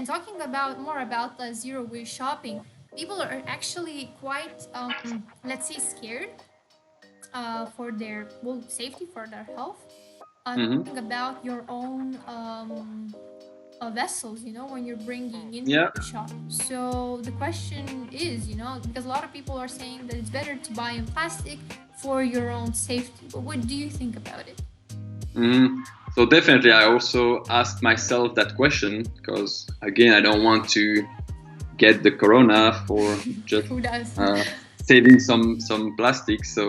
And talking about more about the zero waste shopping, people are actually quite, let's say, scared for their well safety, for their health. Hmm. Talking about your own vessels, when you're bringing into Yeah. the shop. So the question is, because a lot of people are saying that it's better to buy in plastic for your own safety. But what do you think about it? Hmm. So definitely, I also asked myself that question because again, I don't want to get the corona for just Who does? saving some plastic. So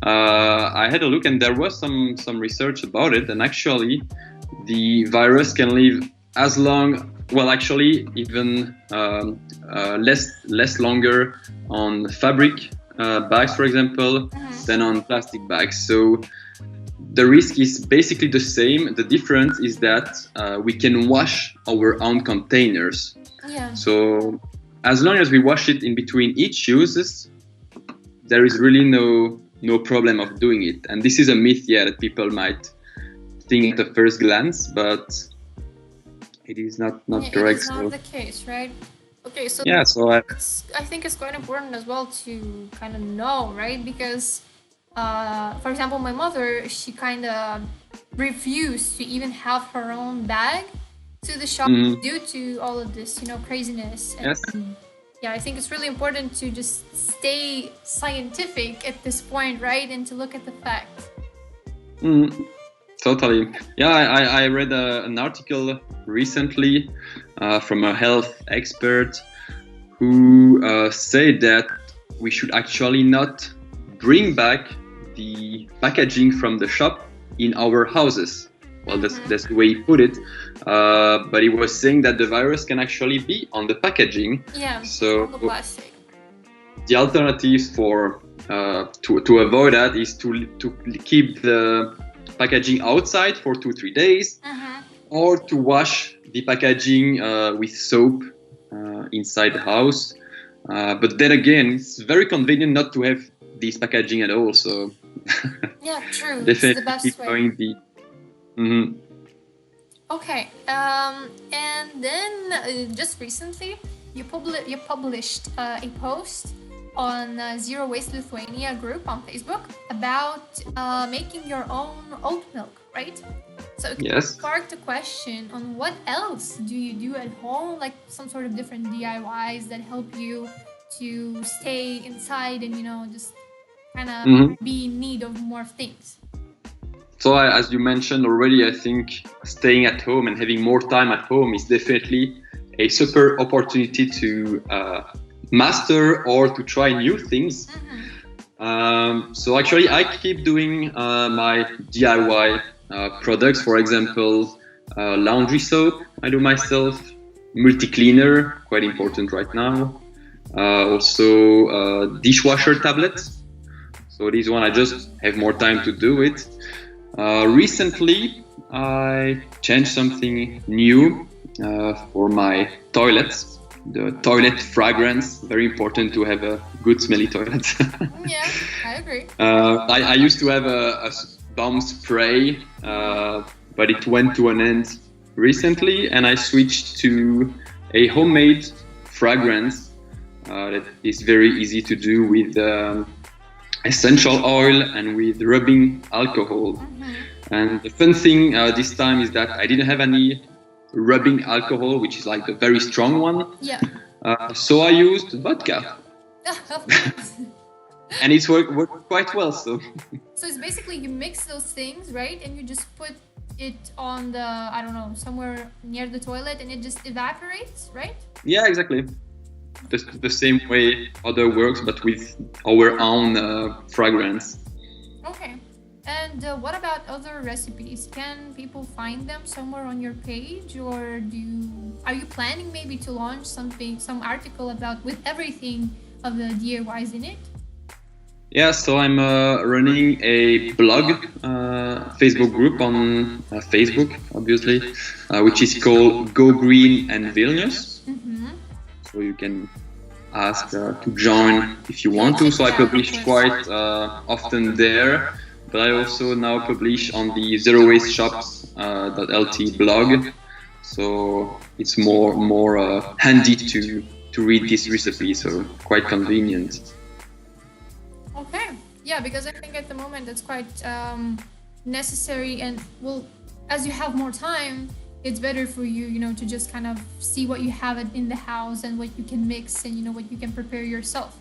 I had a look, and there was some research about it. And actually, the virus can live as long. Well, actually, even less longer on fabric bags, for example, than on plastic bags. So the risk is basically the same. The difference is that we can wash our own containers. Yeah. So as long as we wash it in between each uses, there is really no problem of doing it. And this is a myth, yeah, that people might think at the first glance, but it is not Yeah, it correct. is not the case, right? Okay, so Yeah, so I think it's quite important as well to kind of know, right? Because, for example, my mother, she kind of refused to even have her own bag to the shop due to all of this, craziness. yes. And yeah, I think it's really important to just stay scientific at this point, right? And to look at the facts. Totally. Yeah, I read an article recently from a health expert who said that we should actually not bring back the packaging from the shop in our houses. Well, that's the way he put it. But he was saying that the virus can actually be on the packaging. Yeah, So on the plastic. the alternatives for to avoid that is to keep the packaging outside for 2-3 days, or to wash the packaging with soap inside the house. But then again, it's very convenient not to have this packaging at all. So yeah, true. It's definitely the best keep way. going the. Mm-hmm. Okay, and then just recently you published a post on Zero Waste Lithuania group on Facebook about making your own oat milk, right? So it Yes. sparked a question on what else do you do at home, like some sort of different DIYs that help you to stay inside and just kind of be in need of more things. So as you mentioned already, I think staying at home and having more time at home is definitely a super opportunity to master or to try new things. So actually, I keep doing my DIY products. For example, laundry soap I do myself, multi-cleaner, quite important right now. Also dishwasher tablets. So this one I just have more time to do it. Recently, I changed something new for my toilets. The toilet fragrance, very important to have a good smelly toilet. Yeah, I agree. I used to have a bomb spray, but it went to an end recently, and I switched to a homemade fragrance that is very easy to do with essential oil and with rubbing alcohol. And the fun thing this time is that I didn't have any rubbing alcohol, which is like the very strong one. Yeah. So I used vodka. And it's worked quite well. So it's basically you mix those things, right? And you just put it on the, I don't know, somewhere near the toilet and it just evaporates, right? Yeah, exactly. The same way other works, but with our own fragrance. Okay. And what about other recipes? Can people find them somewhere on your page, or are you planning maybe to launch some article about with everything of the DIYs in it? Yeah, so I'm running a blog, Facebook group on Facebook, obviously, which is called Go Green and Vilnius. So you can ask to join if you want to. So I publish quite often there. But I also now publish on the Zero Waste Shops .lt blog. so it's more handy to read this recipe. So quite convenient. Okay, yeah, because I think at the moment it's quite necessary, and well, as you have more time, it's better for you, to just kind of see what you have in the house and what you can mix and what you can prepare yourself.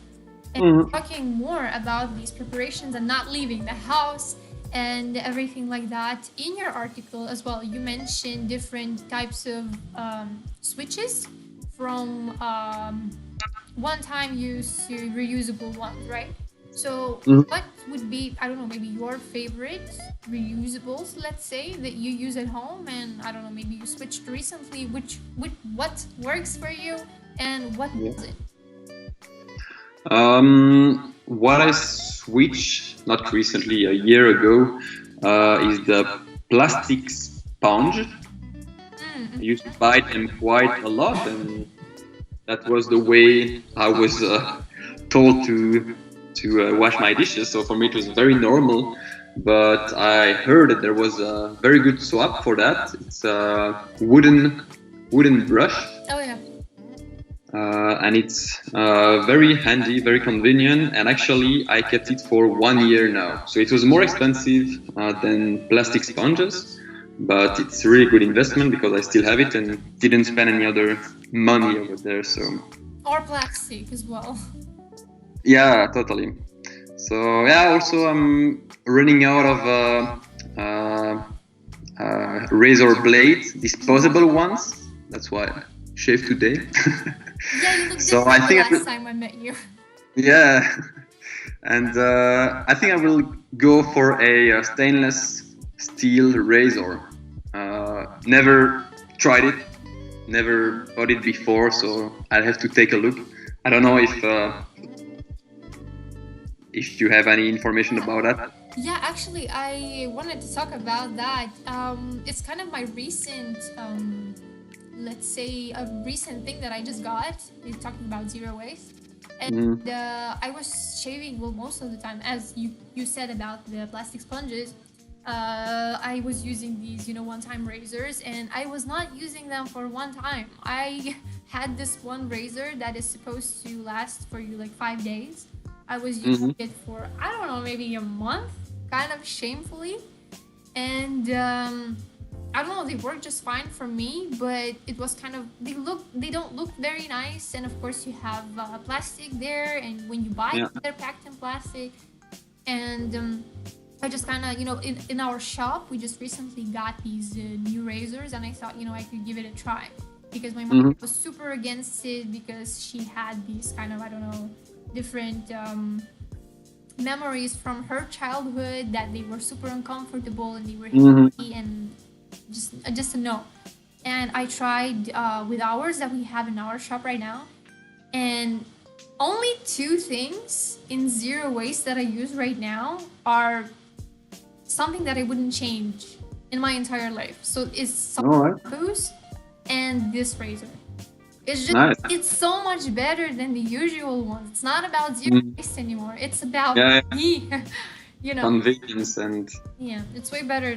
And talking more about these preparations and not leaving the house and everything like that, in your article as well, you mentioned different types of switches from one-time use to reusable ones, right? So what would be, I don't know, maybe your favorite reusables, let's say, that you use at home, and I don't know, maybe you switched recently, what works for you and what doesn't? What I switched, not recently, a year ago, is the plastic sponge. I used to buy them quite a lot, and that was the way I was told to wash my dishes. So for me, it was very normal. But I heard that there was a very good swap for that. It's a wooden brush. Oh yeah. And it's very handy, very convenient, and actually I kept it for 1 year now. So it was more expensive than plastic sponges, but it's a really good investment because I still have it and didn't spend any other money over there. So or plastic as well. Yeah, totally. So yeah, also I'm running out of razor blades, disposable ones. That's why I shave today. Yeah, you looked so different the last time I met you. Yeah, and I think I will go for a stainless steel razor. Never tried it, never bought it before, so I'll have to take a look. I don't know if you have any information about that. Yeah, actually, I wanted to talk about that. It's kind of my recent, let's say, a recent thing that I just got. We're talking about zero waste. And I was shaving, well, most of the time, as you said about the plastic sponges, I was using these, one-time razors, and I was not using them for one time. I had this one razor that is supposed to last for you like 5 days. I was using it for, I don't know, maybe a month, kind of shamefully. And I don't know, they work just fine for me, but it was kind of, they don't look very nice. And of course you have plastic there, and when you buy it, they're packed in plastic. And I just kind of, in our shop, we just recently got these new razors, and I thought, I could give it a try. Because my mom was super against it because she had these kind of, I don't know, different memories from her childhood that they were super uncomfortable and they were heavy and just a no. And I tried with ours that we have in our shop right now, and only 2 things in zero waste that I use right now are something that I wouldn't change in my entire life. So it's some shampoos and this razor. It's just, it's so much better than the usual ones. It's not about zero waste anymore. It's about me, convenience and it's way better.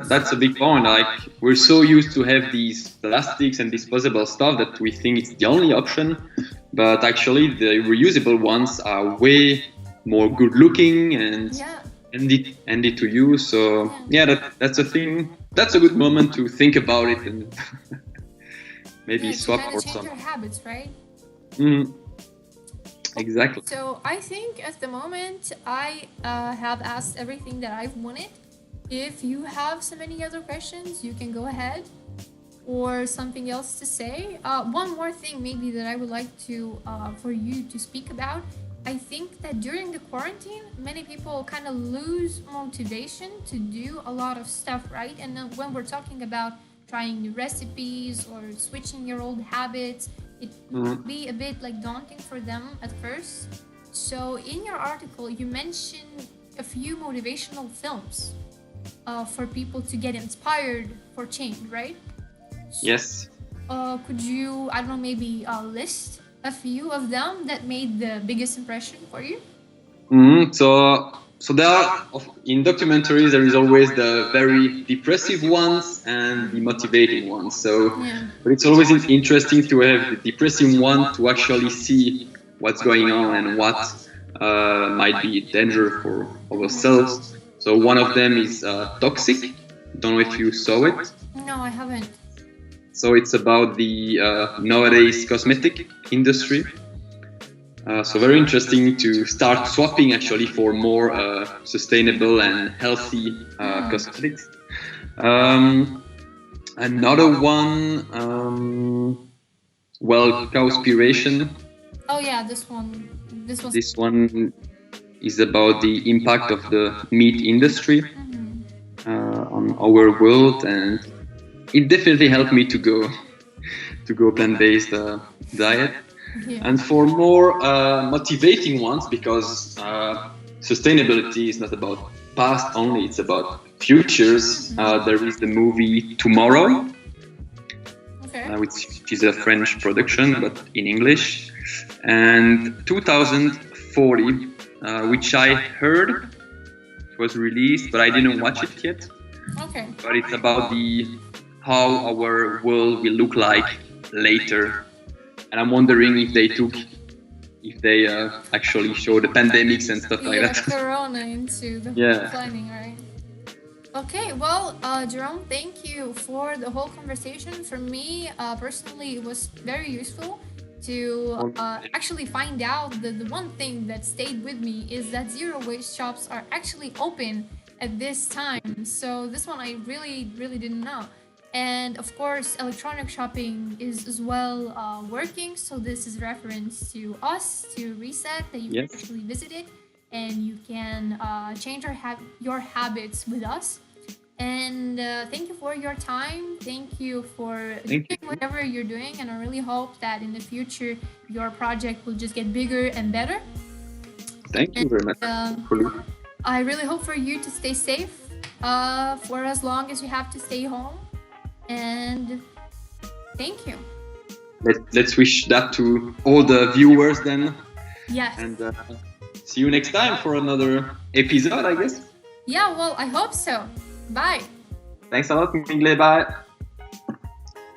That's a big point. Like, we're so used to have these plastics and disposable stuff that we think it's the only option, but actually the reusable ones are way more good looking and handy to use. So that's a thing. That's a good moment to think about it and maybe swap or something. Change your habits, right? Exactly. So I think at the moment I have asked everything that I've wanted. If you have so many other questions, you can go ahead, or something else to say. One more thing maybe that I would like to for you to speak about. I think that during the quarantine, many people kind of lose motivation to do a lot of stuff, right? And then when we're talking about trying new recipes or switching your old habits, it can be a bit like daunting for them at first. So in your article, you mentioned a few motivational films for people to get inspired for change, right? Yes. Could you, I don't know, maybe list a few of them that made the biggest impression for you? So So there are, in documentaries, there is always the very depressive ones and the motivating ones. So, but it's always interesting to have the depressing one to actually see what's going on and what might be a danger for ourselves. So one of them is toxic. Don't know if you saw it. No, I haven't. So it's about the nowadays cosmetic industry. So very interesting to start swapping actually for more sustainable and healthy cosmetics. Another one, well, cowspiration. Oh yeah, this one. This one is about the impact of the meat industry on our world, and it definitely helped me to go plant-based diet. Yeah. And for more motivating ones, because sustainability is not about past only, it's about futures. There is the movie Tomorrow, which is a French production, but in English, and 2040, which I heard was released, but I didn't watch it yet. Okay. But it's about how our world will look like later. And I'm wondering if they actually show the pandemics and stuff like that. Corona into the planning, right? Okay, well, Gerome, thank you for the whole conversation. For me, personally, it was very useful to actually find out the one thing that stayed with me is that zero waste shops are actually open at this time. So this one I really, really didn't know. And of course, electronic shopping is as well working. So this is reference to us, to Reset, that you can actually visit it, and you can change your habits with us. And thank you for your time. Thank you for doing whatever you're doing. And I really hope that in the future, your project will just get bigger and better. Thank you very much. I really hope for you to stay safe for as long as you have to stay home. And thank you. Let's wish that to all the viewers then. Yes. And see you next time for another episode, I guess. Yeah, well, I hope so. Bye. Thanks a lot, Mingle. Bye.